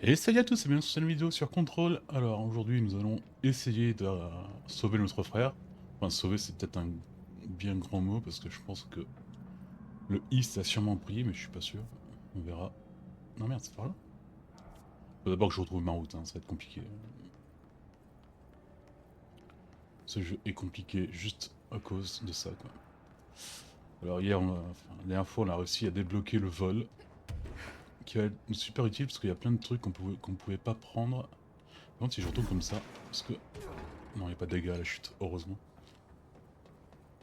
Et salut à tous et bienvenue sur cette vidéo sur Control. Alors aujourd'hui nous allons essayer de sauver notre frère. Enfin sauver c'est peut-être un bien grand mot parce que je pense que le East a sûrement brillé mais je suis pas sûr. On verra. Non merde c'est par là. Faut d'abord que je retrouve ma route, hein, ça va être compliqué. Ce jeu est compliqué juste à cause de ça quoi. Alors hier, la dernière fois on a réussi à débloquer le vol. Qui va être super utile parce qu'il y a plein de trucs qu'on pouvait pas prendre. Par contre si je retourne comme ça, parce que... Non il n'y a pas de dégâts à la chute, heureusement.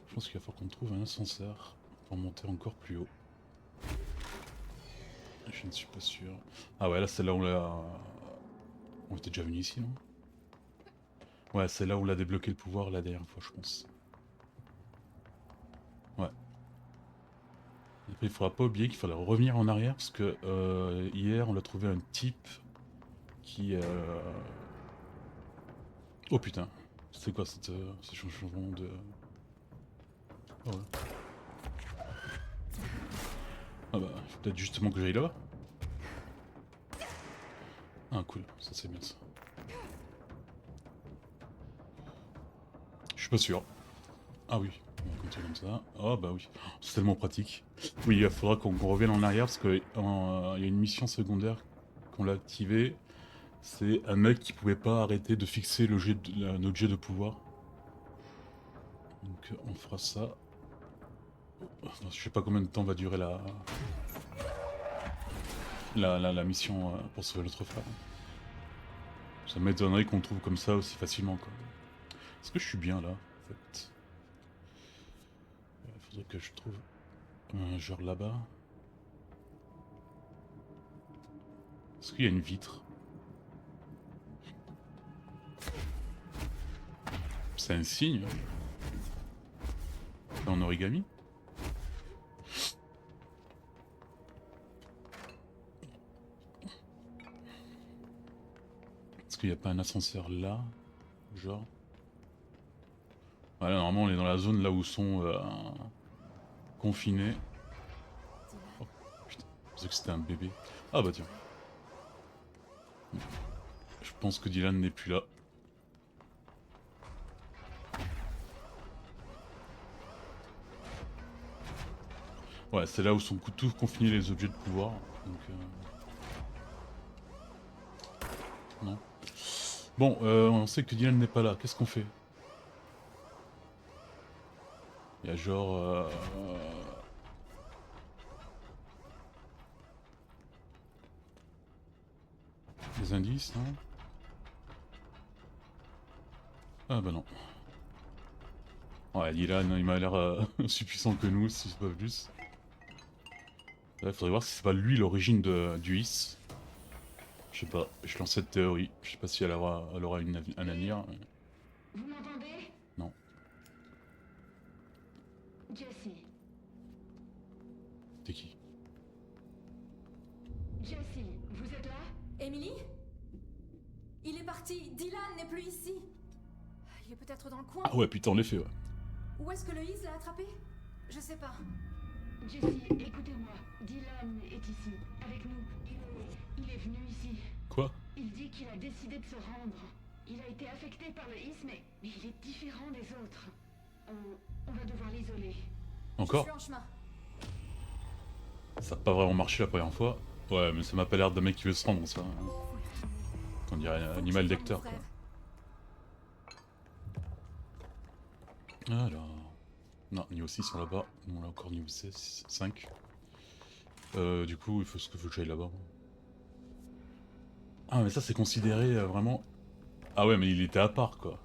Je pense qu'il va falloir qu'on trouve un ascenseur pour monter encore plus haut. Je ne suis pas sûr. Ah ouais, là c'est là où on l'a... On était déjà venu ici, non? Ouais, c'est là où on a débloqué le pouvoir la dernière fois, je pense. Ouais. Et après, il faudra pas oublier qu'il fallait revenir en arrière parce que hier on a trouvé un type qui... Oh putain. C'est quoi ce changement de... Oh ouais. Ah bah, faut peut-être justement que j'aille là-bas. Ah cool, ça c'est bien ça. Je suis pas sûr. Ah oui, on va continuer comme ça. Oh bah oui, c'est tellement pratique. Oui, il faudra qu'on revienne en arrière parce qu'il y a une mission secondaire qu'on l'a activée. C'est un mec qui pouvait pas arrêter de fixer notre jet de pouvoir. Donc on fera ça. Enfin, je sais pas combien de temps va durer la mission pour sauver notre frère. Ça m'étonnerait qu'on le trouve comme ça aussi facilement quoi. Est-ce que je suis bien là en fait? Il faudrait que je trouve un genre là-bas. Est-ce qu'il y a une vitre? C'est un signe? C'est en origami? Est-ce qu'il n'y a pas un ascenseur là? Genre? Voilà, normalement on est dans la zone là où sont confinés. Oh putain, je pensais que c'était un bébé. Ah bah tiens. Je pense que Dylan n'est plus là. Ouais, c'est là où sont tous confinés les objets de pouvoir. Donc non. Bon, on sait que Dylan n'est pas là. Qu'est-ce qu'on fait? Il y a genre... des indices, non? Ah bah non. Ouais, Dylan, il m'a l'air aussi puissant que nous, si c'est pas plus. Il faudrait voir si c'est pas lui l'origine du Is. Je sais pas, je lance cette théorie. Je sais pas si elle aura un avenir. Vous m'entendez? Non. Jesse. T'es qui? Jesse, vous êtes là? Emily? Il est parti. Dylan n'est plus ici. Il est peut-être dans le coin. Ah ouais, putain, en effet, ouais. Où est-ce que le Is l'a attrapé? Je sais pas. Jesse, écoutez-moi. Dylan est ici, avec nous. Il est venu ici. Quoi? Il dit qu'il a décidé de se rendre. Il a été affecté par le Is, mais il est différent des autres. On va devoir l'isoler. Je Encore? suis en chemin. Ça a pas vraiment marché la première fois. Ouais, mais ça m'a pas l'air d'un mec qui veut se rendre, ça. On dirait un Faut que animal je trouve mon lecteur, quoi. frère. Alors... Non, niveau 6 sont là-bas. Nous, on a encore niveau 16, 5. Du coup, il faut ce que faut que j'aille là-bas. Ah, mais ça, c'est considéré vraiment... Ah ouais, mais il était à part, quoi.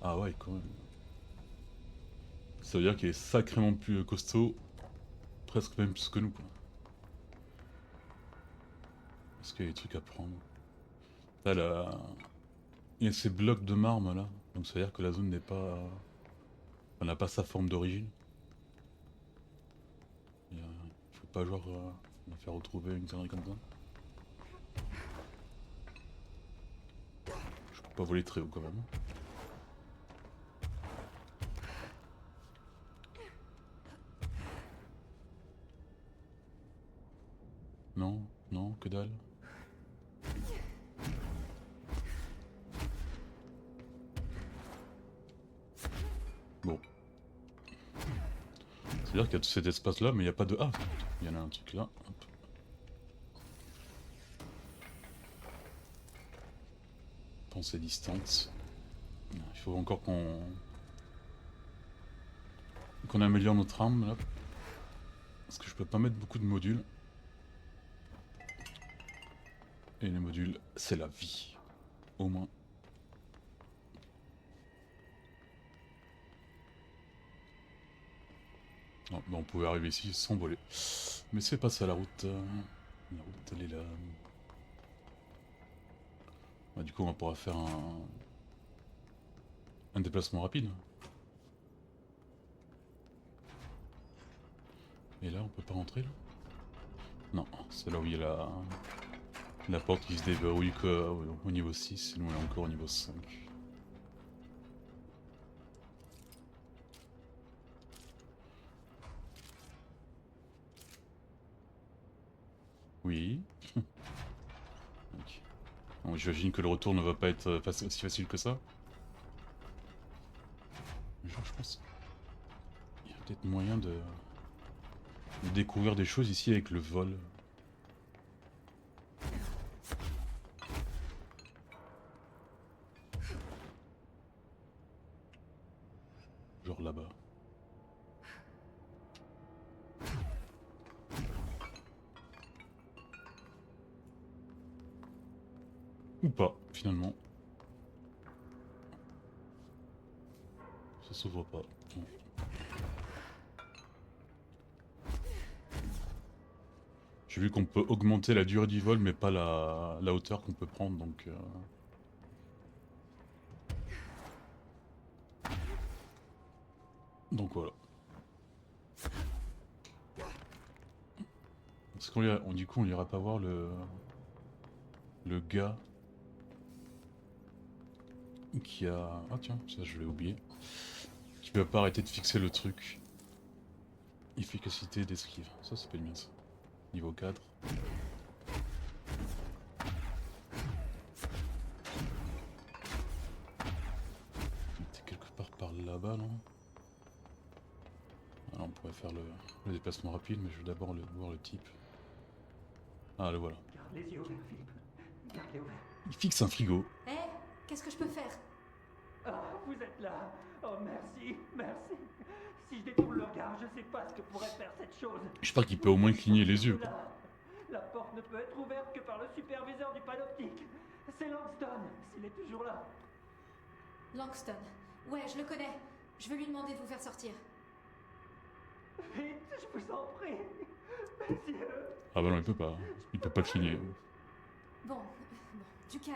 Ah ouais, quand même. Ça veut dire qu'il est sacrément plus costaud. Presque même plus que nous, quoi. Est-ce qu'il y a des trucs à prendre? Là, il y a ces blocs de marbre, là. Donc ça veut dire que la zone n'est pas... Elle n'a pas sa forme d'origine. Il faut pas genre... la faire retrouver une connerie comme ça. Je peux pas voler très haut, quand même. Non, non, que dalle. Bon. C'est-à-dire qu'il y a tout cet espace-là, mais il n'y a pas de... Ah, il y en a un truc là. Hop. Pensée distante. Il faut encore qu'on améliore notre arme là. Parce que je peux pas mettre beaucoup de modules. Et les modules, c'est la vie. Au moins. Non, bah on pouvait arriver ici sans voler. Mais c'est pas ça la route. La route, elle est là. Bah, du coup, on pourra faire un déplacement rapide. Et là, on peut pas rentrer là? Non, c'est là où il y a la porte qui se déverrouille au niveau 6, sinon elle est encore au niveau 5. Oui. Ok. Bon, j'imagine que le retour ne va pas être aussi facile que ça. Genre, je pense qu'il y a peut-être moyen de découvrir des choses ici avec le vol. Genre là-bas. Ou pas, finalement. Ça s'ouvre pas. Bon. J'ai vu qu'on peut augmenter la durée du vol, mais pas la hauteur qu'on peut prendre, donc... Donc voilà. Est-ce qu'on du coup on ira pas voir le gars qui a... Ah tiens, ça je l'ai oublié. Qui peut pas arrêter de fixer le truc. Efficacité d'esquive. Ça peut être bien ça. Niveau 4. C'est quelque part par là-bas, non? Alors on pourrait faire le déplacement rapide, mais je veux d'abord voir le type. Ah, le voilà. Garde les yeux ouverts, Philippe. Garde-les ouverts. Il fixe un frigo. Hé, qu'est-ce que je peux faire? Ah, vous êtes là. Oh, merci, merci. Si je détourne le regard, je sais pas ce que pourrait faire cette chose. J'espère qu'il peut au moins cligner les yeux, quoi. Là, la porte ne peut être ouverte que par le superviseur du panoptique. C'est Langston, s'il est toujours là. Langston. Ouais, je le connais. Je vais lui demander de vous faire sortir. Vite, je vous en prie. Messieurs. Ah bah non, il peut pas. Il peut pas cligner. Bon, du calme.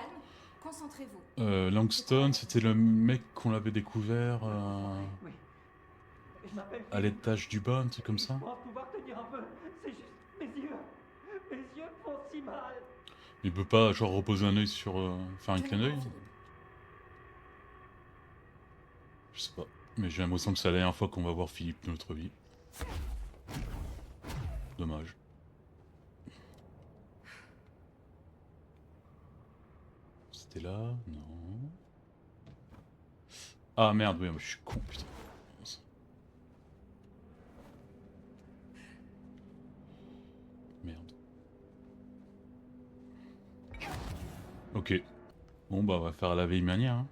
Concentrez-vous. Langston, c'était le mec qu'on avait découvert Oui. Je m'appelle à l'étage du bas, un truc comme ça. Je pense pouvoir tenir un peu. C'est juste mes yeux. Mes yeux font si mal. Il peut pas, genre, reposer un œil sur... faire un clin d'œil? Je sais pas. Mais j'ai l'impression que c'est la dernière fois qu'on va voir Philippe de notre vie. Dommage. C'était là? Non. Ah merde, oui, je suis con, putain. Merde. Ok. Bon bah on va faire à la vieille manière. Hein.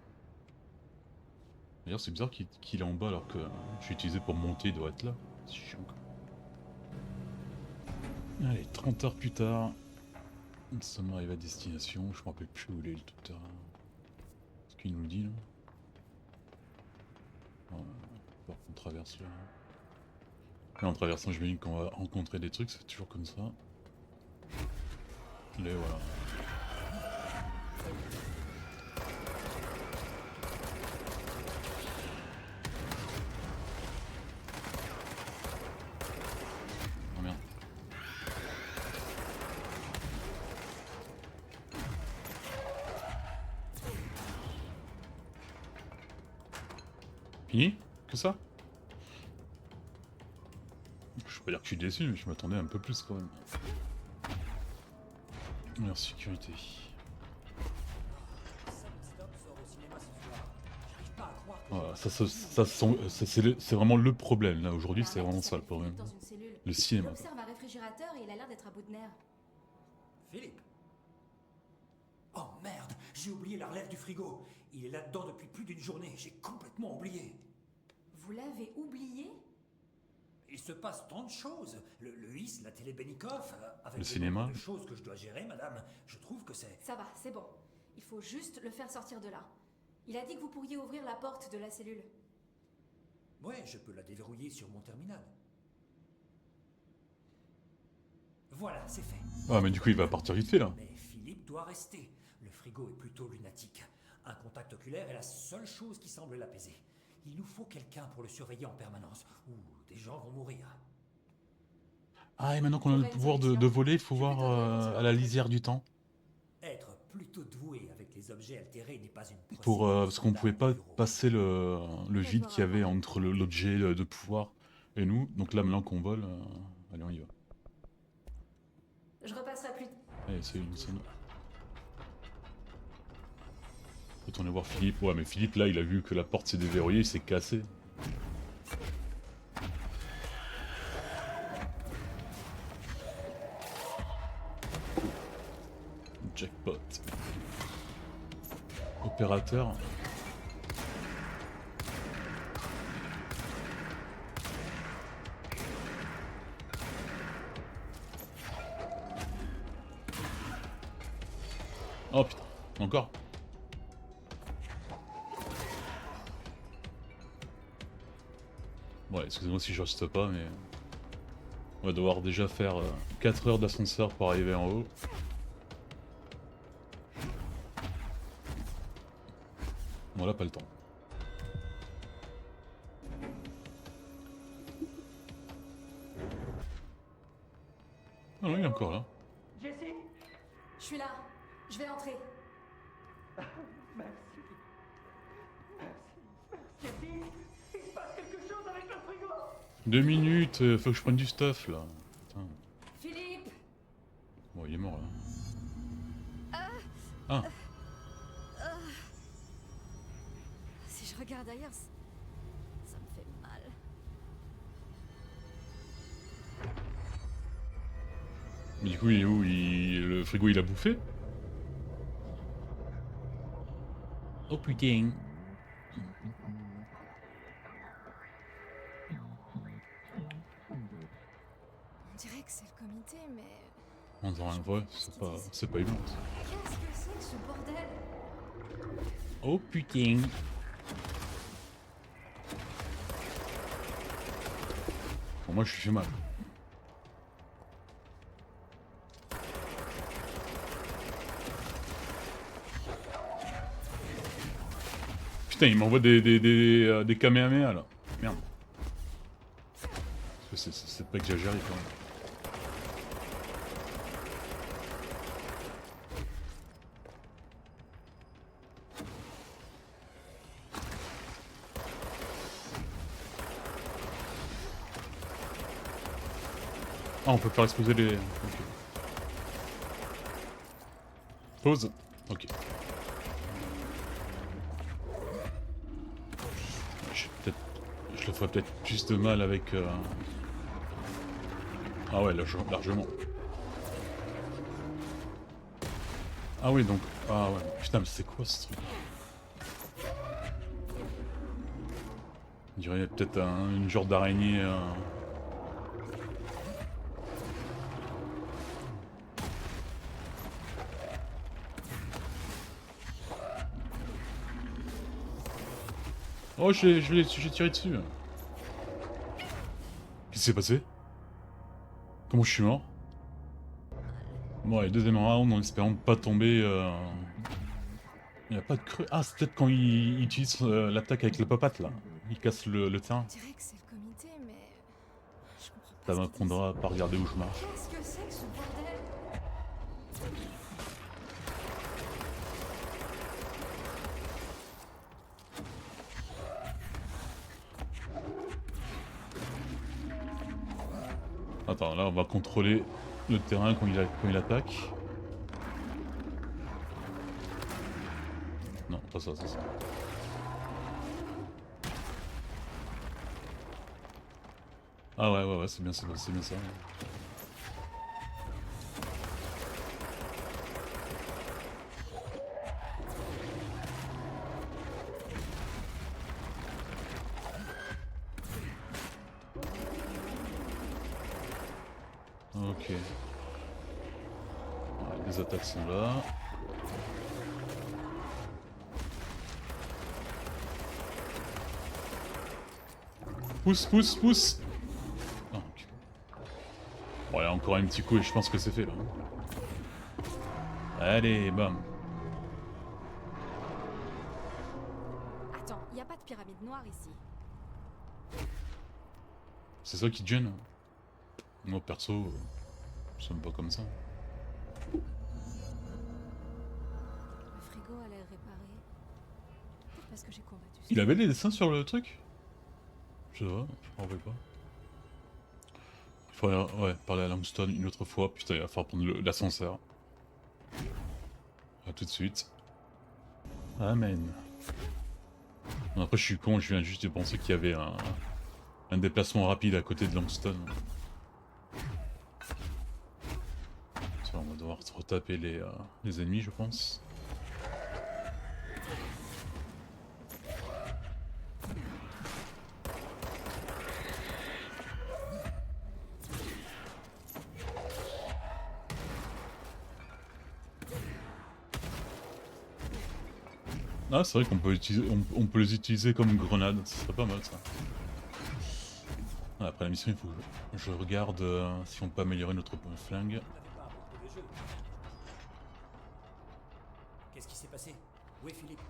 D'ailleurs c'est bizarre qu'il est en bas alors que je suis utilisé pour monter, il doit être là. C'est chiant quoi. Allez, 30 heures plus tard. Nous sommes arrivés à destination. Je me rappelle plus où il est le docteur. Ce qu'il nous dit là. On traverse là. Et en traversant, je me dis qu'on va rencontrer des trucs, c'est toujours comme ça. Les voilà. Oh merde. Fini? Que ça? Je peux pas dire que je suis déçu, mais je m'attendais un peu plus quand même. Et en sécurité. Voilà, c'est vraiment le problème là aujourd'hui, c'est vraiment ça le problème. Dans une cellule. Le Il cinéma. quoi. observe un réfrigérateur et il a l'air d'être à bout de nerfs. Philippe. Oh merde, j'ai oublié la relève du frigo. Il est là-dedans depuis plus d'une journée, j'ai complètement oublié. Vous l'avez oublié? Il se passe tant de choses. Le HIS, la télé Benikoff, avec Le le cinéma. nombre de choses que je dois gérer, madame, je trouve que c'est... Ça va, c'est bon. Il faut juste le faire sortir de là. Il a dit que vous pourriez ouvrir la porte de la cellule. Ouais, je peux la déverrouiller sur mon terminal. Voilà, c'est fait. Ah mais du coup il va partir vite fait là. Mais Philippe doit rester. Le frigo est plutôt lunatique. Un contact oculaire est la seule chose qui semble l'apaiser. Il nous faut quelqu'un pour le surveiller en permanence, ou des gens vont mourir. Ah et maintenant qu'on a le pouvoir de voler, il faut voir à la lisière du temps. Être plutôt doué avec les objets altérés n'est pas une Pour, parce qu'on pouvait pas bureau. passer le vide qu'il y avait entre l'objet de pouvoir et nous. Donc là maintenant qu'on vole, allez on y va. Je repasserai plus. Allez c'est une scène. Retourner voir Philippe. Ouais mais Philippe là il a vu que la porte s'est déverrouillée, il s'est cassé. Jackpot. Opérateur. Oh putain, encore. Ouais, excusez-moi si je reste pas, mais... On va devoir déjà faire 4 heures d'ascenseur pour arriver en haut. Bon là, pas le temps. Ah non, il est encore là. Jessie. Je suis là. Je vais entrer. Merci. Jessie, il se passe quelque chose avec le frigo. 2 minutes, faut que je prenne du stuff là. Putain. Philippe! Bon, il est mort là. Ah, Si je regarde ailleurs, ça me fait mal. mais du coup, il est où le frigo il a bouffé? Oh putain. On dirait que c'est le comité, mais... On dirait un vrai, c'est pas humain. ça. Qu'est-ce que c'est que ce bordel? Oh putain. Bon, moi je suis fait mal. Putain, il m'envoie des Kamehameha là. Merde. Parce que c'est pas exagéré quand même. Ah, on peut faire exploser les... Ok. Pause. Ok. Je le ferais peut-être plus de mal avec... Ah ouais, largement. Ah oui, donc... Ah ouais, putain, mais c'est quoi ce truc? On dirait peut-être une genre d'araignée... Oh, j'ai tiré dessus. Qu'est-ce qui s'est passé? Comment je suis mort? Bon, allez, deuxième round en espérant ne pas tomber... Il n'y a pas de creux. Ah, c'est peut-être quand il utilise l'attaque avec la papate là. Il casse le terrain. On dirait que c'est le comité, mais... Je comprends pas. Ça ce qu'ils m'apprendra à pas regarder où je marche. disent. Qu'est-ce que c'est que ce bordel? Attends, là on va contrôler le terrain quand il attaque. pas ça, c'est ça. Ah ouais, c'est bien ça, c'est bien ça. Ok. Ouais, les attaques sont là. Pousse, pousse, pousse. Ah, ok. Bon, il y a encore un petit coup et je pense que c'est fait là. Allez, bam. Attends, y a pas de pyramide noire ici. C'est ça qui te gêne. Moi perso, je suis pas comme ça. Le frigo a l'air réparé. Peut-être parce que j'ai combattu. Il avait les dessins sur le truc? Je sais pas, je m'en rappelle pas. Il faudrait ouais, parler à Langston une autre fois. Putain, il va falloir prendre l'ascenseur. A tout de suite. Amen. Bon, après, je suis con, je viens juste de penser qu'il y avait un déplacement rapide à côté de Langston. Tiens, on va devoir retaper les ennemis, je pense. Ah, c'est vrai qu'on peut utiliser, on peut les utiliser comme grenades, ce serait pas mal ça. Ah, après la mission, il faut que je regarde si on peut améliorer notre flingue. Qu'est-ce qui s'est passé? Où est Philippe?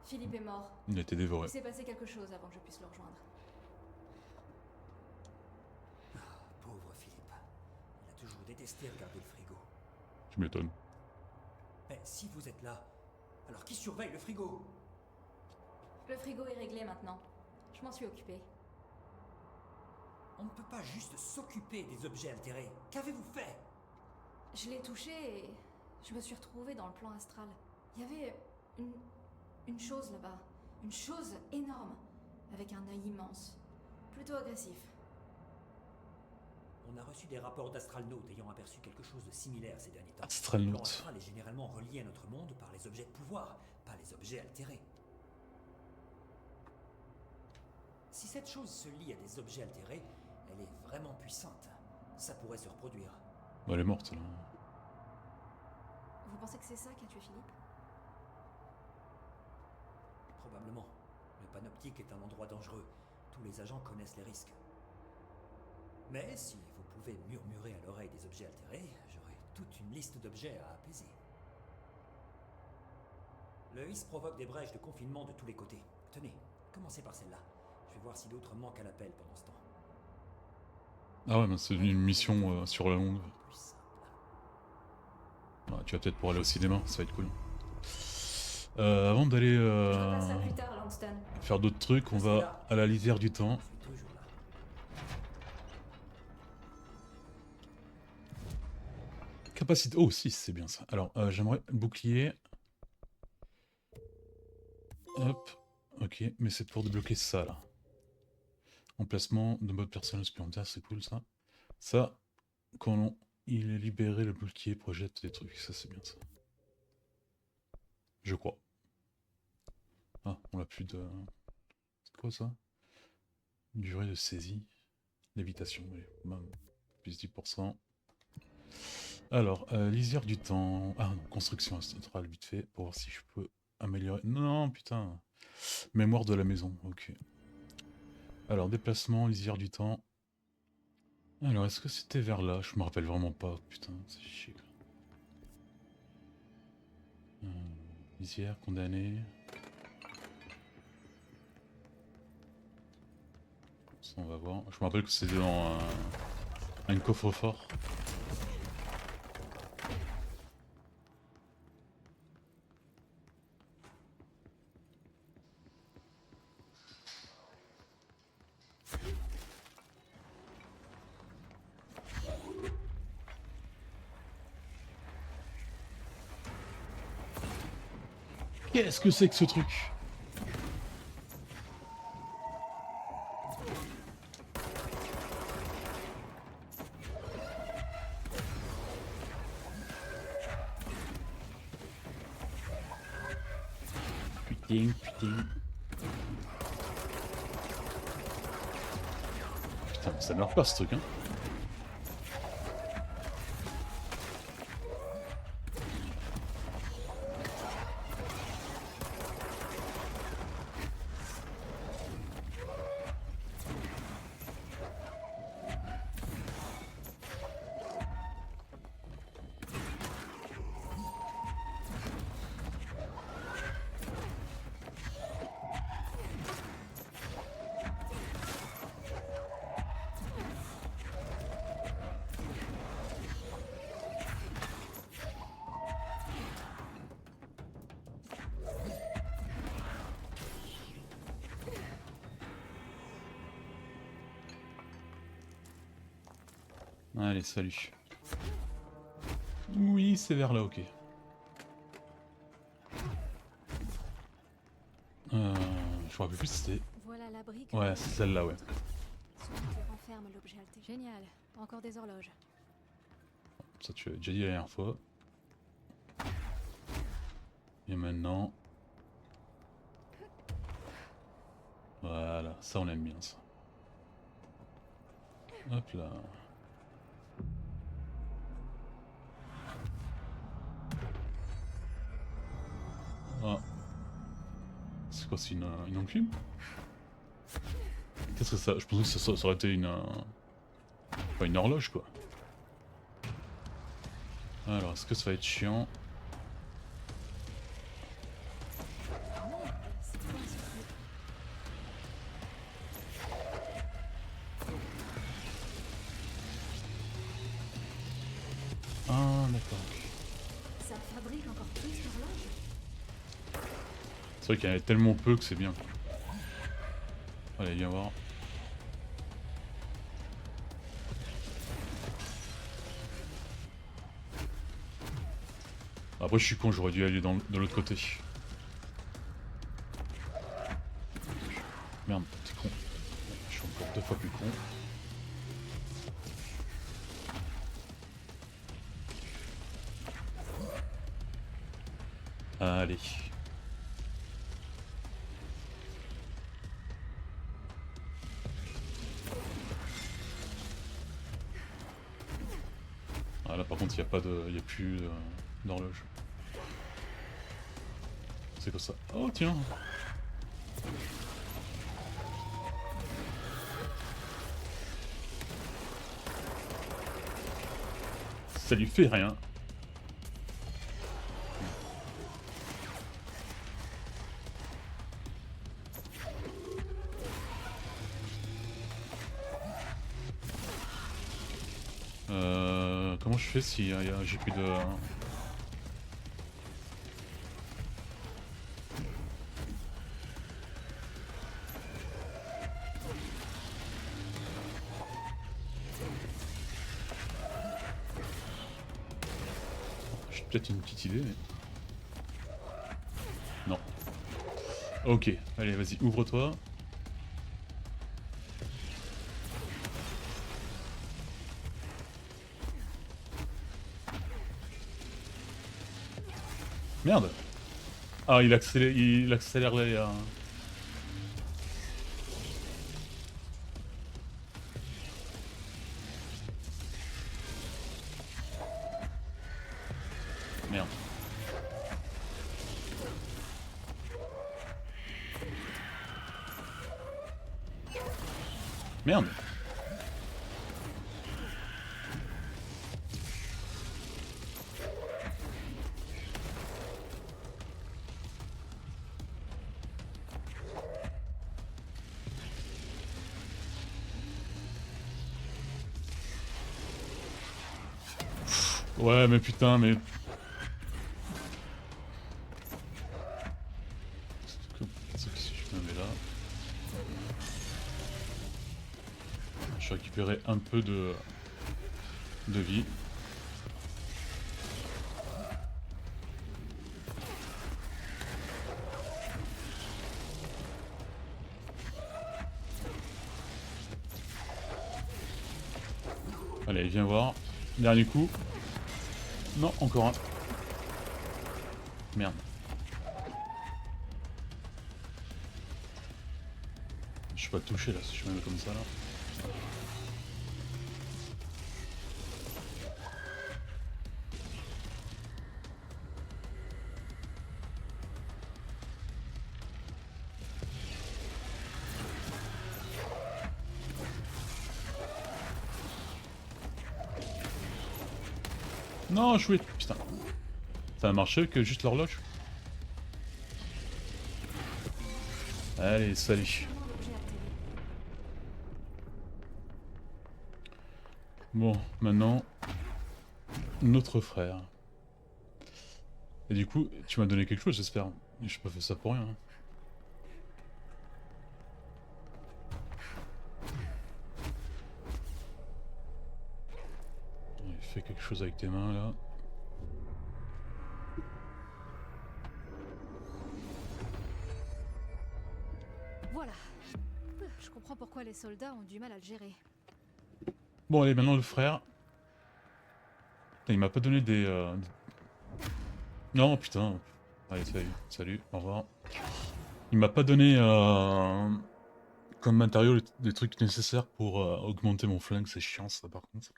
Philippe est mort. Il a été dévoré. Il s'est passé quelque chose avant que je puisse le rejoindre. Pauvre Philippe. Il a toujours détesté regarder le frigo. Tu m'étonnes. Mais si vous êtes là, alors qui surveille le frigo? Le frigo est réglé maintenant. Je m'en suis occupée. On ne peut pas juste s'occuper des objets altérés. Qu'avez-vous fait? Je l'ai touché et je me suis retrouvée dans le plan astral. Il y avait une chose là-bas. Une chose énorme. Avec un œil immense. Plutôt agressif. On a reçu des rapports d'Astralnautes ayant aperçu quelque chose de similaire ces derniers temps. Astralnautes. Le plan astral est généralement relié à notre monde par les objets de pouvoir, pas les objets altérés. Si cette chose se lie à des objets altérés, elle est vraiment puissante. Ça pourrait se reproduire. Bah, elle est morte là. Vous pensez que c'est ça qui a tué Philippe? Probablement. Le panoptique est un endroit dangereux. Tous les agents connaissent les risques. Mais si vous pouvez murmurer à l'oreille des objets altérés, j'aurai toute une liste d'objets à apaiser. Le HIS provoque des brèches de confinement de tous les côtés. Tenez, commencez par celle-là. Je vais voir si d'autres manquent à l'appel pendant ce temps. Ah ouais, mais c'est une mission sur la longue. Plus simple. Ouais, tu vas peut-être pour aller au cinéma, ça va être cool. Avant d'aller Je repasserai plus tard, Langston. faire d'autres trucs, on va à la lisière du temps. Je suis toujours là. Capacité... Oh, 6, c'est bien ça. Alors, j'aimerais bouclier. Hop. Ok, mais c'est pour débloquer ça, là. Emplacement de mode personnel supplémentaire, c'est cool, ça. Ça, quand il est libéré, le bouclier projette des trucs. Ça, c'est bien, ça. Je crois. Ah, on a plus de... C'est quoi, ça? Durée de saisie. Lévitation, oui. Bam. Plus 10%. Alors, lisière du temps. Ah non, construction astrale, vite fait, pour voir si je peux améliorer. Non, putain. Mémoire de la maison, ok. Alors, déplacement, lisière du temps. Alors, est-ce que c'était vers là? Je me rappelle vraiment pas, putain, c'est chier. Lisière, condamné. Ça, on va voir. Je me rappelle que c'était dans un coffre-fort. Ok. Qu'est-ce que c'est que ce truc? Putain, putain. Putain, ça meurt pas ce truc, hein. Allez, salut. Oui, c'est vers là, ok. Je me rappelle plus si c'était... Voilà la brique. Ouais, c'est celle-là, ouais. Celui qui renferme l'objet altéré. Génial. Encore des horloges. Ça tu l'as déjà dit la dernière fois. Et maintenant... Voilà, ça on aime bien ça. Hop là. Ah. C'est quoi, c'est une enclume? Qu'est-ce que ça? Je pensais que ça aurait été une... Enfin, une horloge quoi. Alors, est-ce que ça va être chiant? C'est quoi ce truc? Ah, d'accord. Ça fabrique encore plus d'horloges? C'est vrai qu'il y en a tellement peu que c'est bien. Allez, viens voir. Après, je suis con, j'aurais dû aller de l'autre côté. Merde, petit con. Je suis encore 2 fois plus con. Allez. Ah là par contre il n'y a plus d'horloge. C'est quoi ça? Oh tiens! Ça lui fait rien. Comment je fais si j'ai plus de... J'ai peut-être une petite idée, mais... Non. Ok, allez vas-y, ouvre-toi. Merde! Ah, il accélère les... Merde. Merde! Ouais, mais putain, mais... C'est que si je me mets là... Je récupérais un peu de vie. Allez, viens voir. Dernier coup. Non, encore un. Merde. Je suis pas touché là si je me mets comme ça là. Non, chouette, putain. Ça a marché que juste l'horloge. Allez, salut. Comment l'objet atterrit? Bon, maintenant, notre frère. Et du coup, tu m'as donné quelque chose, j'espère. J'ai pas fait ça pour rien. Hein. Fais quelque chose avec tes mains là. Voilà. Je comprends pourquoi les soldats ont du mal à le gérer. Bon, allez, maintenant le frère. Putain, il m'a pas donné des. Non, putain. Allez, salut, salut, au revoir. Il m'a pas donné comme matériau des trucs nécessaires pour augmenter mon flingue, c'est chiant ça par contre.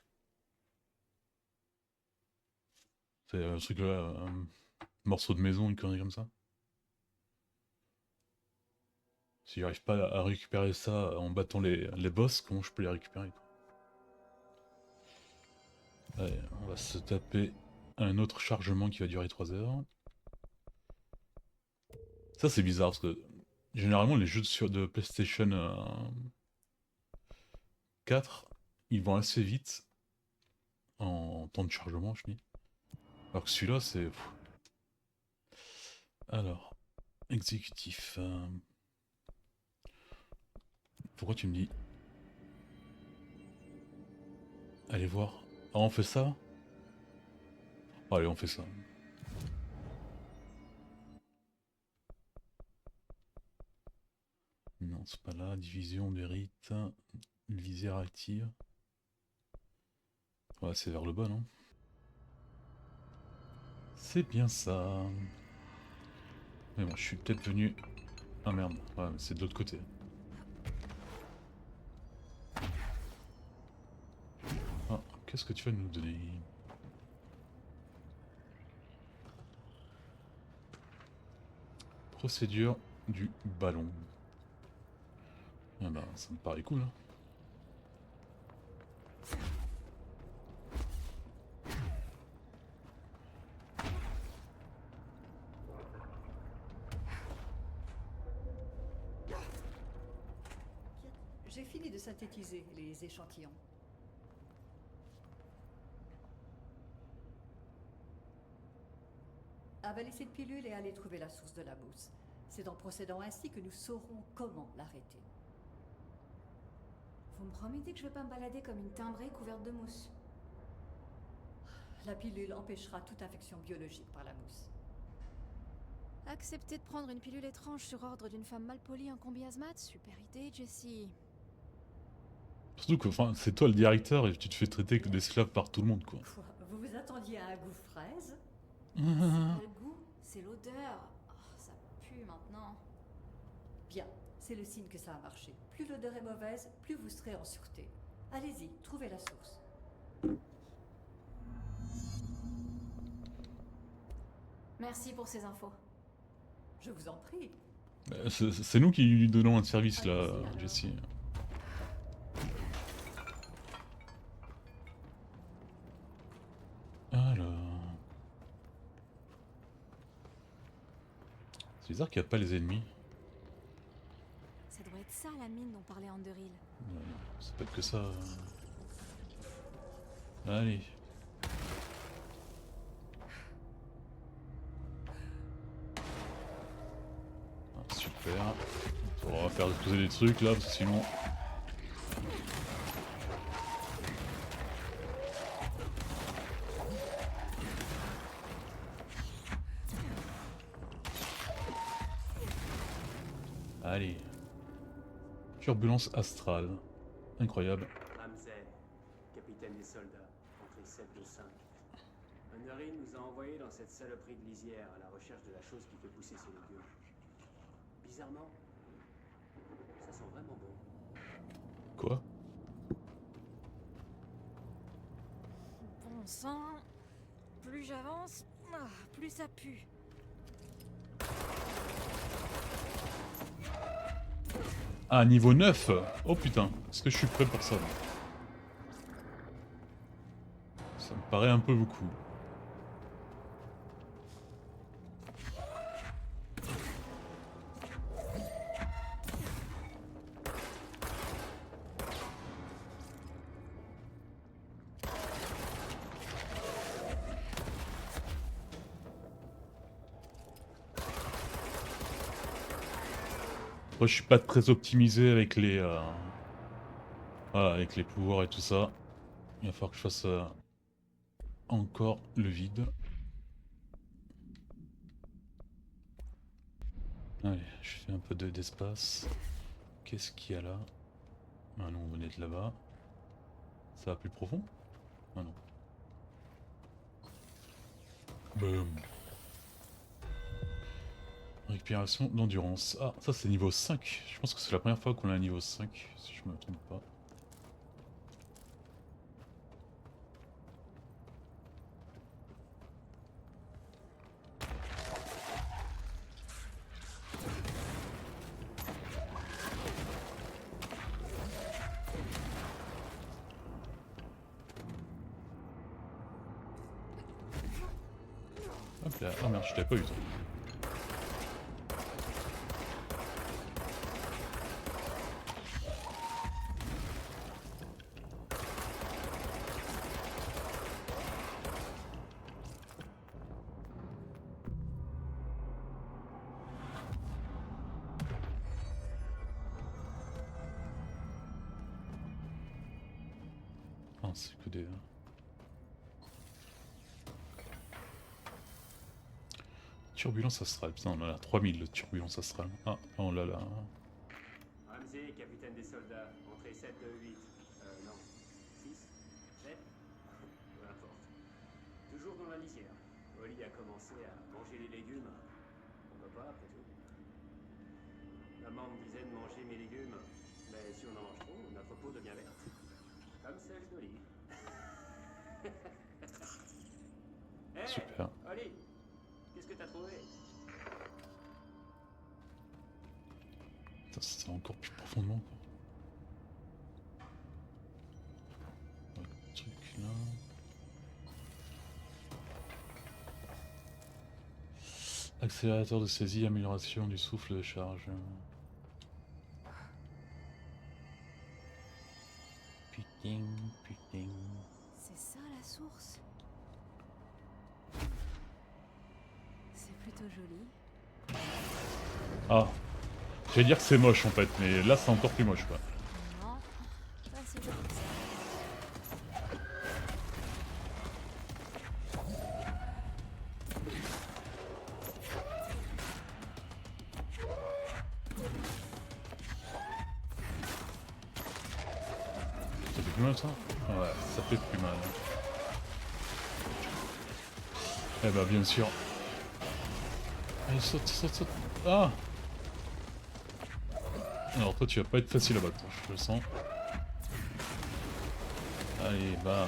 C'est un truc là, morceau de maison, une connerie comme ça. Si j'arrive pas à récupérer ça en battant les boss, comment je peux les récupérer quoi. Allez, on va se taper un autre chargement qui va durer 3 heures. Ça c'est bizarre parce que généralement les jeux de PlayStation 4, ils vont assez vite en temps de chargement, je dis. Alors que celui-là c'est... Alors, exécutif. Pourquoi tu me dis... Allez voir. Ah, on fait ça? Allez, on fait ça. Non, c'est pas là. Division des rites. Visière active. Ouais, c'est vers le bas, non? C'est bien ça. Mais bon, je suis peut-être venu... Ah merde, ouais, c'est de l'autre côté. Ah, qu'est-ce que tu vas nous donner? Procédure du ballon. Ah bah, ça me paraît cool, hein. J'ai fini de synthétiser les échantillons. Avalez cette pilule et allez trouver la source de la mousse. C'est en procédant ainsi que nous saurons comment l'arrêter. Vous me promettez que je vais pas me balader comme une timbrée couverte de mousse? La pilule empêchera toute infection biologique par la mousse. Accepter de prendre une pilule étrange sur ordre d'une femme malpolie en combi hazmat? Super idée, Jessie. Surtout que enfin, c'est toi le directeur et tu te fais traiter que d'esclave par tout le monde, quoi. Quoi? Vous vous attendiez à un goût fraise? C'est pas le goût, c'est l'odeur. Oh, ça pue maintenant. Bien, c'est le signe que ça a marché. Plus l'odeur est mauvaise, plus vous serez en sûreté. Allez-y, trouvez la source. Merci pour ces infos. Je vous en prie. C'est nous qui lui donnons un service là, Allez-y, alors. Jessie. Alors... C'est bizarre qu'il n'y a pas les ennemis. Ça doit être ça la mine dont parlait Underhill. C'est pas que ça. Allez. Ah, super. On va faire exploser des trucs là, parce que sinon... Allez. Turbulence astrale. Incroyable. Ramsay, capitaine des soldats, entrée 7 de 5. Honorine nous a envoyés dans cette saloperie de lisière à la recherche de la chose qui fait pousser ses légumes. Bizarrement, ça sent vraiment bon. Quoi? Bon sang, plus j'avance, plus ça pue. Ah, niveau 9. Oh putain, est-ce que je suis prêt pour ça là? Ça me paraît un peu beaucoup. Moi, je suis pas très optimisé avec les, voilà, avec les pouvoirs et tout ça. Il va falloir que je fasse encore le vide. Allez, je fais un peu d'espace. Qu'est-ce qu'il y a là? Ah non, on venait de là-bas. Ça va plus profond? Ah non. Boum. Récupération d'endurance. Ah, ça c'est niveau 5. Je pense que c'est la première fois qu'on a un niveau 5, si je me trompe pas. Hop là. Ah merde, je t'avais pas eu toi. Ah, c'est que des... Turbulence astrale. Putain, on en a 3000 de turbulence astrale. Ah, on l'a là. Ramsey, capitaine des soldats, entrée 7 de 8. Non. 6 7 Peu importe. Toujours dans la lisière. Oli a commencé à manger les légumes. Pourquoi pas, après tout. Maman me disait de manger mes légumes, mais si on en mange trop, notre peau devient verte. Comme celle d'Oli. Hey, Super. Oli, qu'est-ce que t'as trouvé? Putain, c'est encore plus profondément quoi. Le truc là. Accélérateur de saisie, amélioration du souffle de charge. Putain, putain. C'est ça la source? C'est plutôt joli. Ah, j'allais dire que c'est moche en fait, mais là c'est encore plus moche quoi. Non, pas si joli que ça. Ça fait plus mal ça? Ouais, ça fait plus mal. Eh bah bien sûr. Allez, saute, saute, saute. Ah! Alors toi tu vas pas être facile à battre, je le sens. Allez, bam.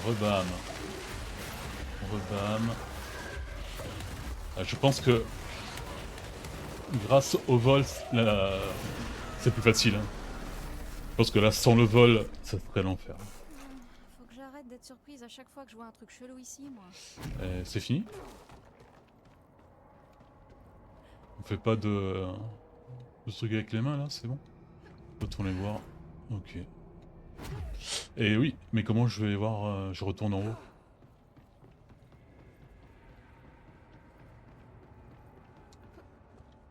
Rebam. Rebam. Ah, je pense que grâce au vol, c'est plus facile. Hein. Je pense que là, sans le vol, ça serait l'enfer. Faut que j'arrête d'être surprise à chaque fois que je vois un truc chelou ici, moi. C'est fini? On fait pas de truc avec les mains là, c'est bon? Retournez voir. Ok. Et oui, mais comment je vais voir, je retourne en haut?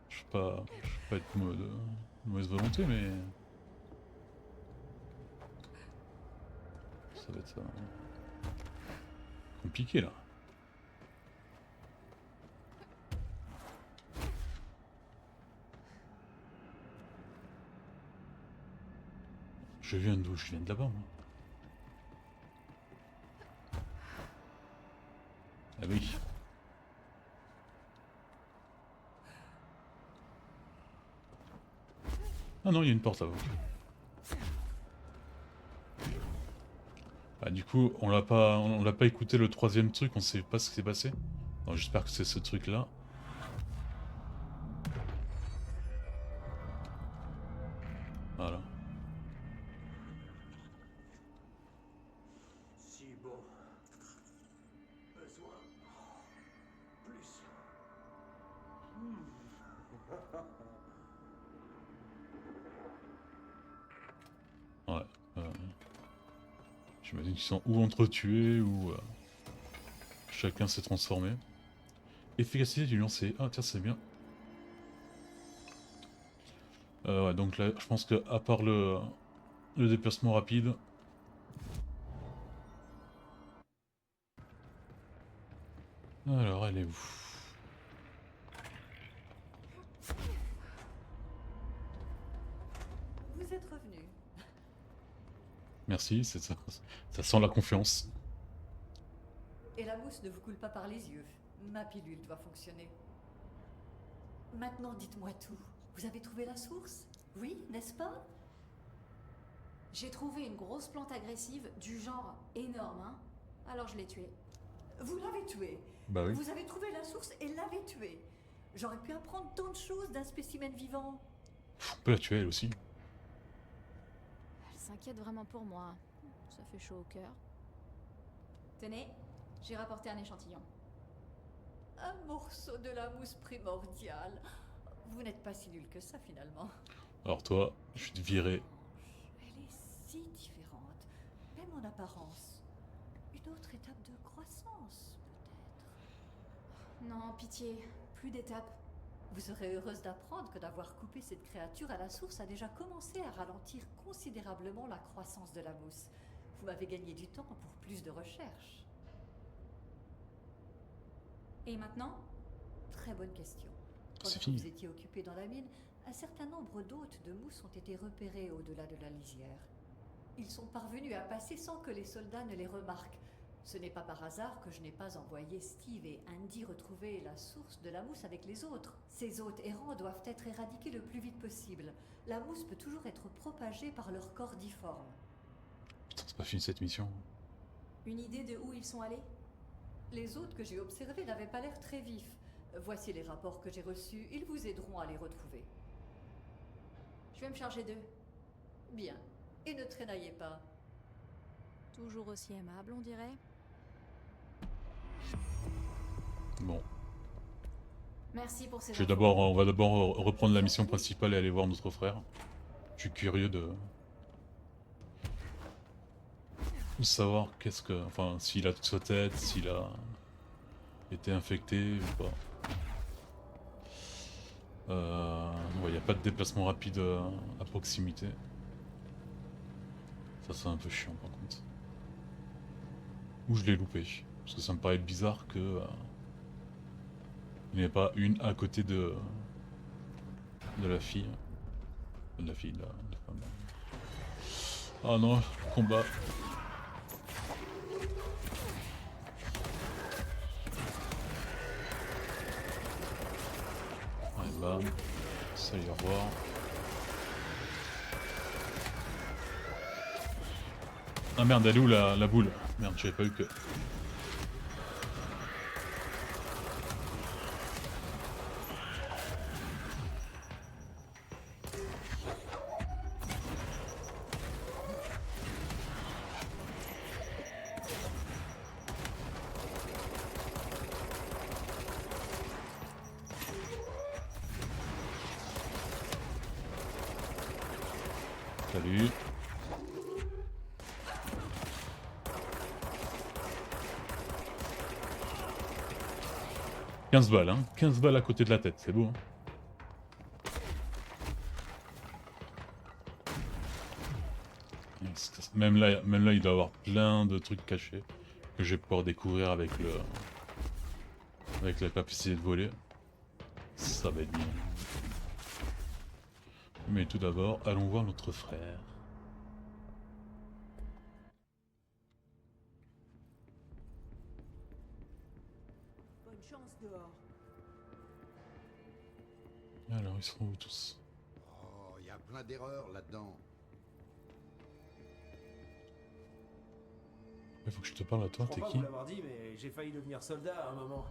Je vais pas être de mauvaise volonté, mais... Ça va être compliqué là. Je viens d'où? Je viens de là-bas moi. Ah non, il y a une porte là-bas. Ah, du coup, on l'a pas écouté le troisième truc, on sait pas ce qui s'est passé. Non, j'espère que c'est ce truc là. Voilà. Si bon. Besoin. Plus. Ouais. J'imagine qu'ils sont ou entretués ou chacun s'est transformé. Efficacité du lancer. Ah tiens, c'est bien. Ouais, donc là, je pense que à part le déplacement rapide. Alors, elle est où? Vous êtes revenu. Merci, c'est ça. Ça sent la confiance. Et la mousse ne vous coule pas par les yeux. Ma pilule doit fonctionner. Maintenant, dites-moi tout. Vous avez trouvé la source? Oui, n'est-ce pas? J'ai trouvé une grosse plante agressive du genre énorme, hein. Alors je l'ai tuée. Vous l'avez tué. Bah oui. Vous avez trouvé la source et l'avez tué. J'aurais pu apprendre tant de choses d'un spécimen vivant. On peut la tuer elle aussi. Elle s'inquiète vraiment pour moi. Ça fait chaud au cœur. Tenez, j'ai rapporté un échantillon. Un morceau de la mousse primordiale. Vous n'êtes pas si nul que ça, finalement. Alors toi, je vais te virer. Elle est si différente, même en apparence. Une autre étape de croissance, peut-être. Non, pitié, plus d'étapes. Vous serez heureuse d'apprendre que d'avoir coupé cette créature à la source a déjà commencé à ralentir considérablement la croissance de la mousse. Vous m'avez gagné du temps pour plus de recherches. Et maintenant? Très bonne question. C'est Pendant que fini. vous étiez occupé dans la mine, un certain nombre d'hôtes de mousse ont été repérés au-delà de la lisière. Ils sont parvenus à passer sans que les soldats ne les remarquent. Ce n'est pas par hasard que je n'ai pas envoyé Steve et Andy retrouver la source de la mousse avec les autres. Ces hôtes errants doivent être éradiqués le plus vite possible. La mousse peut toujours être propagée par leur corps difforme. Putain, c'est pas fini cette mission. Une idée de où ils sont allés? Les hôtes que j'ai observés n'avaient pas l'air très vifs. Voici les rapports que j'ai reçus, ils vous aideront à les retrouver. Je vais me charger d'eux. Bien. Et ne traînaillez pas. Toujours aussi aimable, on dirait. Bon. Merci pour ces On infos. va d'abord reprendre la mission principale et aller voir notre frère. Je suis curieux de savoir enfin, s'il a toute sa tête, s'il a été infecté ou pas. Il n'y a pas de déplacement rapide à proximité. Ça c'est un peu chiant par contre. Ou je l'ai loupé. Parce que ça me paraît bizarre que il n'y ait pas une à côté de la fille. De la fille, de la femme. Ah non, combat. Ouais, bam. Salut, au revoir. Ah merde, elle est où la boule? Merde, j'avais pas eu que... Salut. « 15 balles, hein. 15 balles à côté de la tête, c'est beau, hein. Même là, il doit y avoir plein de trucs cachés que je vais pouvoir découvrir avec la capacité de voler. Ça va être bien. Mais tout d'abord, allons voir notre frère. Bonne chance dehors. Alors, ils seront où tous? Oh, y a plein d'erreurs là-dedans. Il faut que je te parle à toi, Je t'es crois pas qui? vous l'avoir dit, mais j'ai failli devenir soldat à un moment.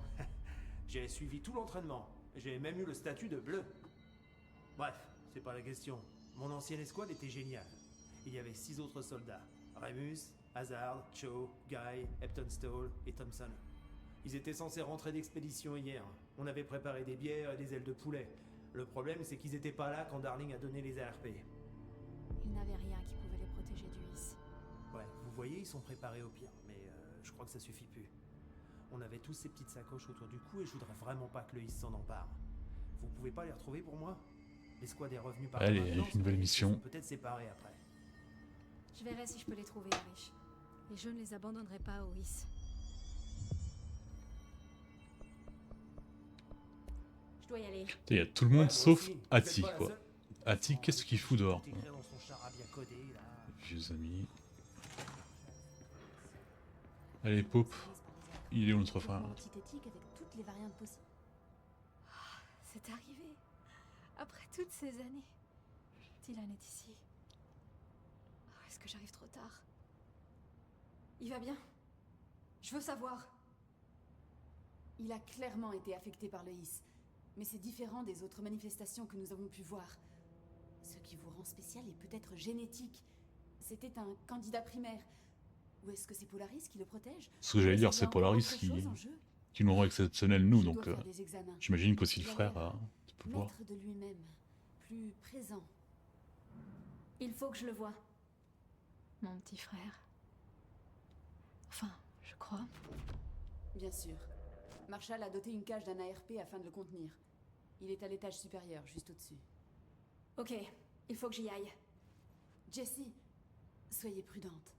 J'ai suivi tout l'entraînement. J'ai même eu le statut de bleu. Bref, c'est pas la question. Mon ancienne escouade était géniale. Il y avait 6 autres soldats. Remus, Hazard, Cho, Guy, Heptonstall et Thompson. Ils étaient censés rentrer d'expédition hier. On avait préparé des bières et des ailes de poulet. Le problème, c'est qu'ils étaient pas là quand Darling a donné les ARP. Il n'avait rien qui pouvait les protéger du His. Ouais, vous voyez, ils sont préparés au pire, mais je crois que ça suffit plus. On avait tous ces petites sacoches autour du cou et je voudrais vraiment pas que le His s'en empare. Vous pouvez pas les retrouver pour moi? L'escouade est revenue par Allez, la maintenance, une nouvelle mais ils mission. se sont peut-être séparés après. Je verrai si je peux les trouver, Arish. Et je ne les abandonnerai pas au His. Je dois y aller. Il y a tout le monde Ouais, moi sauf aussi. Vous Ati, êtes pas la quoi. seule. Ati, qu'est-ce qu'il fout dehors? Tout écrit dans son char à bien codé, là. Vieux ami. Allez, Pope. Il est où notre frère? Antithétique avec toutes les variantes possibles. C'est arrivé. Après toutes ces années. Dylan est ici. Oh, est-ce que j'arrive trop tard? Il va bien. Je veux savoir. Il a clairement été affecté par le His. Mais c'est différent des autres manifestations que nous avons pu voir. Ce qui vous rend spécial est peut-être génétique. C'était un candidat primaire. Ou est-ce que c'est Polaris qui le protège? Ce que j'allais dire, Est-ce qu'il y c'est a encore Polaris autre qui chose en jeu? nous rend exceptionnels, nous, Je donc dois faire des examens. j'imagine qu'aussi le Il a frère l'air a du pouvoir. Maître de lui-même, plus présent. Il faut que je le voie. Mon petit frère. Enfin, je crois. Bien sûr. Marshall a doté une cage d'un ARP afin de le contenir. Il est à l'étage supérieur, juste au-dessus. Ok, il faut que j'y aille. Jessie, soyez prudente.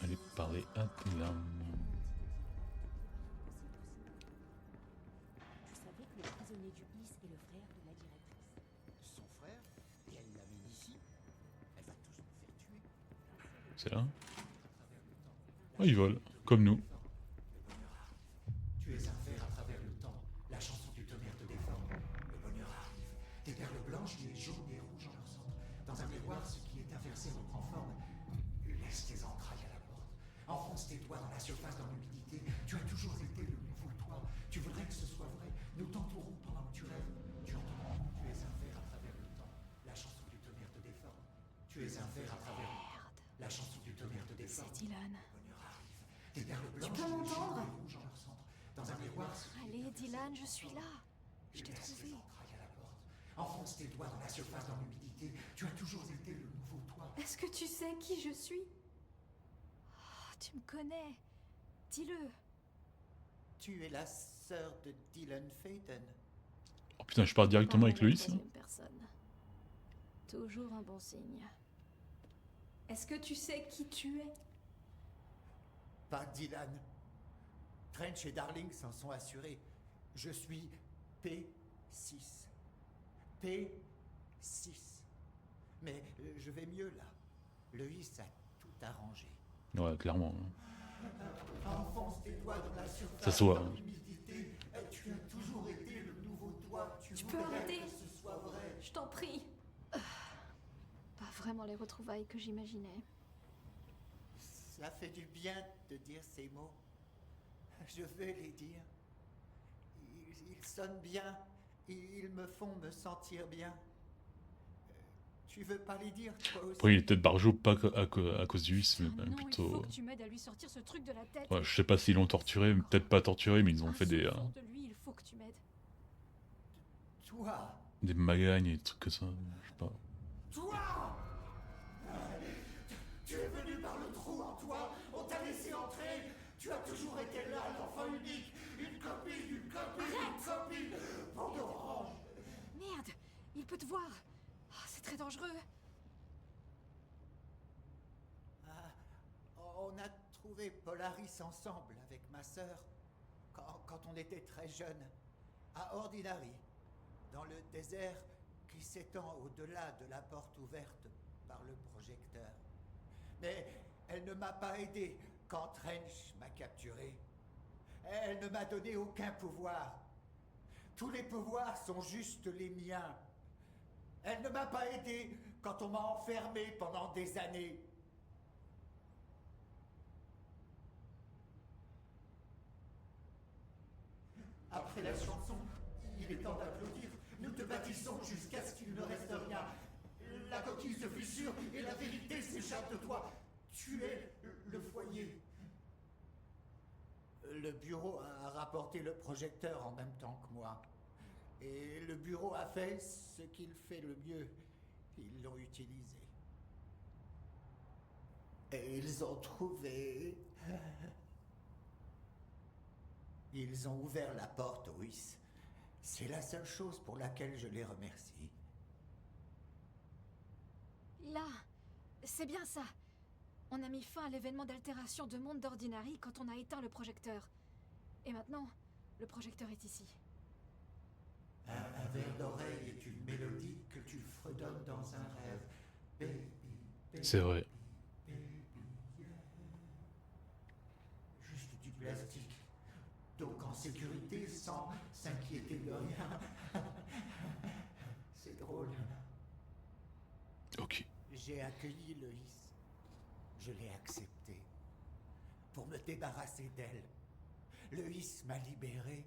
Allez parler à Dylan. Vous savez que le prisonnier du His est le frère de la directrice. Son frère? Et elle l'amène ici? Elle va tous nous faire tuer. C'est là. Oh, ils volent, comme nous. Tu es un ver à travers le temps. La chanson du tonnerre te déforme. Le bonheur arrive. Tes perles blanches, les jaunes et rouges en leur centre. Dans un miroir, ce qui est inversé reprend forme. Laisse tes entrailles à la porte. Enfonce tes doigts dans la surface, dans l'humidité. Tu as toujours été le nouveau toi. Tu voudrais que ce soit vrai. Nous t'entourons pendant que tu rêves. Tu entends. Tu es un ver à travers le temps. La chanson du tonnerre te déforme. Tu es un ver à travers le temps. La chanson du tonnerre te déforme. C'est Dylan. Tes perles blanches, peux les m'entendre? jaunes et rouges en leur centre. Dans un miroir, ce qui Allez, Dylan, je suis là. Je t'ai Laisse tes trouvé. entrailles à la porte. Enfonce tes doigts dans la surface, dans l'humidité. Tu as toujours été le nouveau toi. Est-ce que tu sais qui je suis? Oh, tu me connais. Dis-le. Tu es la sœur de Dylan Phaeton. Oh putain, je pars directement avec Parle à la Loïs. troisième personne. Toujours un bon signe. Est-ce que tu sais qui tu es? Pas Dylan. Trench et Darling s'en sont assurés. Je suis P6. P6. Mais je vais mieux là. Le His a tout arrangé. Ouais, clairement. Enfonce tes doigts dans la surface. Ça se voit, dans hein. l'humidité. Tu as toujours été le nouveau toi. Tu peux voudrais arrêter? que ce soit vrai. Je t'en prie. Pas vraiment les retrouvailles que j'imaginais. Ça fait du bien de dire ces mots. Je vais les dire. Ils sonnent bien. Ils me font me sentir bien. Tu veux pas les dire, toi aussi? Après, il est peut-être barjot pas à cause du His, mais Ah non, il faut plutôt. que tu m'aides à lui sortir ce truc de la tête. Ouais, je sais pas s'ils l'ont torturé, peut-être pas torturé, mais ils ont fait des, Un souffle de lui, il faut que tu m'aides. Toi! des magagnes et des trucs comme ça. Je sais pas. Toi! Tu es venu par le trou en toi. On t'a laissé entrer. Tu as toujours été là, l'enfant unique. Une copine, une copine, une copine. Bande d'orange. Merde, il peut te voir. Oh, c'est très dangereux. Ah, on a trouvé Polaris ensemble avec ma sœur quand on était très jeune, à Ordinary, dans le désert qui s'étend au-delà de la porte ouverte par le projecteur. Mais elle ne m'a pas aidé quand Trench m'a capturé. Elle ne m'a donné aucun pouvoir. Tous les pouvoirs sont juste les miens. Elle ne m'a pas aidé quand on m'a enfermé pendant des années. Après la chanson, il est temps d'applaudir. Nous te bâtissons jusqu'à ce qu'il ne reste rien. La coquille se fissure et la vérité s'échappe de toi. Tu es le foyer. Le bureau a rapporté le projecteur en même temps que moi. Et le bureau a fait ce qu'il fait le mieux. Ils l'ont utilisé. Et ils ont trouvé... Ils ont ouvert la porte au HIS. C'est la seule chose pour laquelle je les remercie. Là, c'est bien ça. On a mis fin à l'événement d'altération de monde d'Ordinary quand on a éteint le projecteur. Et maintenant, le projecteur est ici. Un verre d'oreille est une mélodie que tu fredonnes dans un rêve. Baby, baby, C'est vrai. baby, yeah. Juste du plastique. Donc en sécurité, sans s'inquiéter de rien. C'est drôle. Ok. J'ai accueilli le HIS. Je l'ai accepté. Pour me débarrasser d'elle. Le HIS m'a libéré.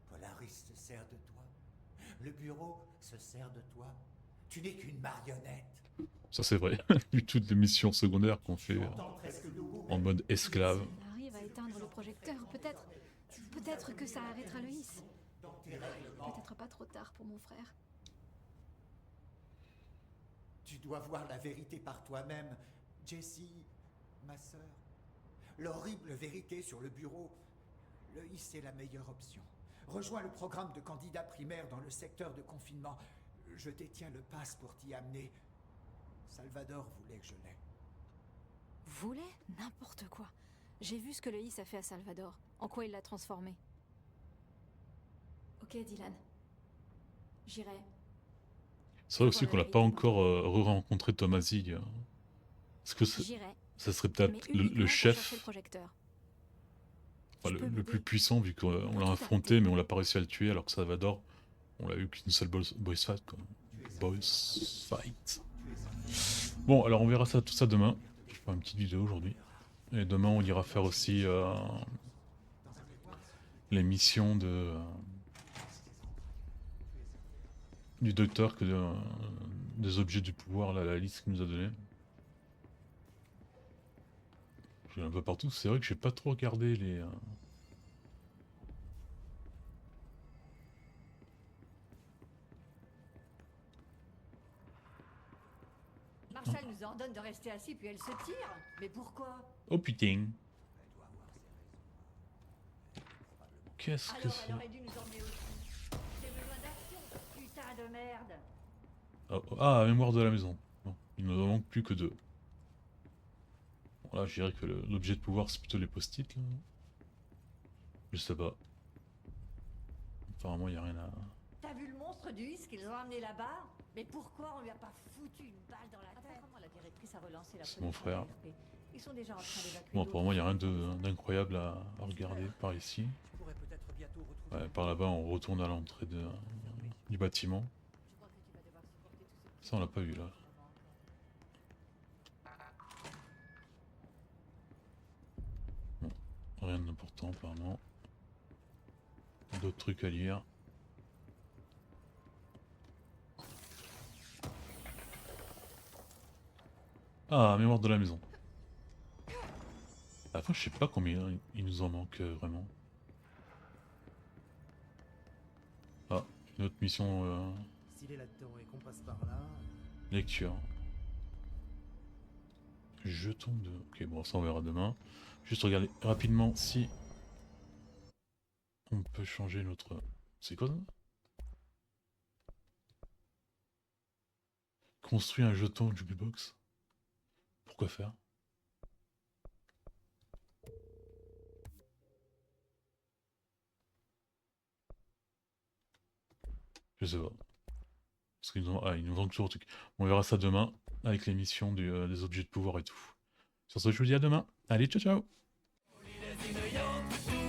Polaris se sert de toi. Le bureau se sert de toi. Tu n'es qu'une marionnette. Ça c'est vrai. Vu toutes les missions secondaires qu'on fait en mode esclave. On arrive à éteindre le projecteur, peut-être que ça arrêtera le HIS. Peut-être pas trop tard pour mon frère. Tu dois voir la vérité par toi-même, Jessie, ma sœur. L'horrible vérité sur le bureau. Le HIS est la meilleure option. Rejoins le programme de candidat primaire dans le secteur de confinement. Je détiens le pass pour t'y amener. Salvador voulait que je l'aie. Voulait? N'importe quoi. J'ai vu ce que le HIS a fait à Salvador. En quoi il l'a transformé. Ok, Dylan. J'irai. C'est vrai aussi qu'on n'a pas encore re-rencontré Thomas Zig. Est-ce que J'irai. ça serait peut-être le chef, enfin, le plus puissant vu qu'on l'a affronté mais on l'a pas réussi à le tuer alors que Salvador, on l'a eu qu'une seule boss fight quoi. Boss fight. Bon alors on verra ça, tout ça demain. Je vais faire une petite vidéo aujourd'hui. Et demain on ira faire aussi les missions de... du docteur que des objets du pouvoir, là, la liste qu'il nous a donnée. Je vais un peu partout, c'est vrai que j'ai pas trop regardé les... Marshall nous ordonne de rester assis puis elle se tire. Mais pourquoi? Oh putain. Qu'est-ce que c'est? Elle aurait dû nous emmener aussi. J'ai besoin d'action, putain de merde. Ah, mémoire de la maison. Bon, il ne nous en manque plus que 2. Bon, là, je dirais que l'objet de pouvoir, c'est plutôt les post-it, là. Je sais pas. Apparemment, il n'y a rien à... T'as vu le monstre du HIS qu'ils ont amené là-bas? Mais pourquoi on lui a pas foutu une balle dans la tête? Comment la directrice a relancé la C'est mon frère. Ils sont déjà en train d'évacuer. Bon, apparemment, il n'y a rien d'incroyable à regarder par ici. Ouais, par là-bas, on retourne à l'entrée du bâtiment. Ça, on l'a pas vu, là. Bon, rien d'important, apparemment. D'autres trucs à lire. Ah, mémoire de la maison. À la fin, je sais pas combien il nous en manque vraiment. Ah, une autre mission. S'il est là-dedans et qu'on passe par là. Lecture. Jetons de... Ok, bon, ça on verra demain. Juste regarder rapidement si... on peut changer notre... C'est quoi ça? Construire un jeton jukebox. Pourquoi faire? Je sais pas. Parce qu'il nous manque toujours un truc. On verra ça demain avec les missions des objets de pouvoir et tout. Sur ce, je vous dis à demain. Allez, ciao ciao! une yacht.